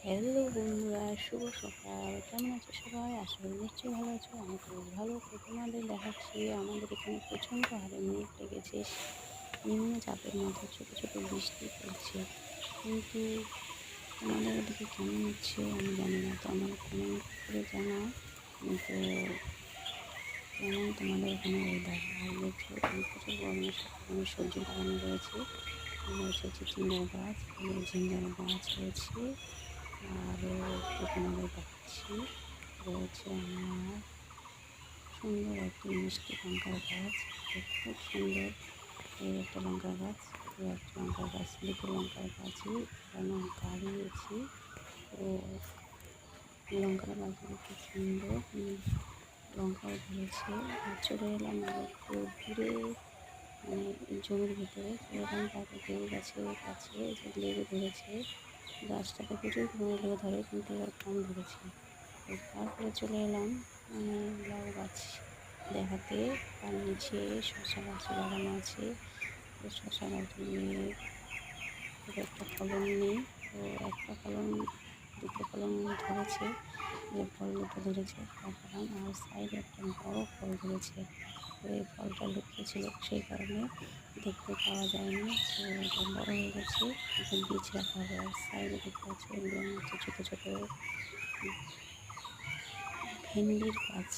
Hello বন্ধুরা, শুভ সকাল। কেমন আছো সবাই? আশা করি নিশ্চয়ই ভালো আছো। আমি তো বেশ ভালো। তো তোমাদের দেখাচ্ছি আমাদের এখানে প্রচণ্ড হারে মেঘ লেগেছে। নিম্নচাপের মতো ছোট ছোট বৃষ্টি পড়ছে। কিন্তু তোমাদের ওদিকে কেমন হচ্ছে আমি জানি না। তো আমাকে কমেন্ট করে জানাও। তো কেমন তোমাদের ওখানে ওয়েদার? আর দেখছো এখানে প্রচুর গরমের সাথে এখানে সবজি লাগানো রয়েছে। রয়েছে চিচিঙ্গার গাছ, ঝিঙ্গার গাছ রয়েছে। আরও একটু তোমাদের দেখাচ্ছি, রয়েছে আমার সুন্দর একটি মিষ্টি লঙ্কার গাছ। খুব সুন্দর এই একটা লঙ্কার গাছ। এই একটা লঙ্কার গাছ, দুটো লঙ্কার গাছই এখানে গাড়িয়েছি। তো লঙ্কার গাছগুলো খুব সুন্দর লঙ্কাও ধরেছে। আর চলে এলাম আর একটু দূরে, মানে জমির ভিতরে চলে এলাম। তারপর লেবু গাছের কাছে যে লেবু ধরেছে, গাছটাতে প্রচুর পরিমাণে লেবু ধরে কিন্তু এবার কম ধরেছে। তো তারপরে চলে এলাম মানে লাউ গাছ দেখাতে। তার নিচে শসা গাছ লাগানো আছে। তো শসা গাছগুলি খুব একটা ফলন নেই। তো একটা ফলন, দুটো ফলন ধরেছে, যে ফল দুটো ধরেছে দেখালাম। আর সাইডে একটা বড় ফল ধরেছে। তো এই ফলটা লুকিয়ে ছিল, সেই কারণে দেখতে পাওয়া যায়নি। তো এটা বড় হয়ে গেছে, এটা বীজ রাখা হবে। আর সাইডে দেখতে পাচ্ছি এগুলো হচ্ছে ছোটো ছোটো ভেন্ডির গাছ।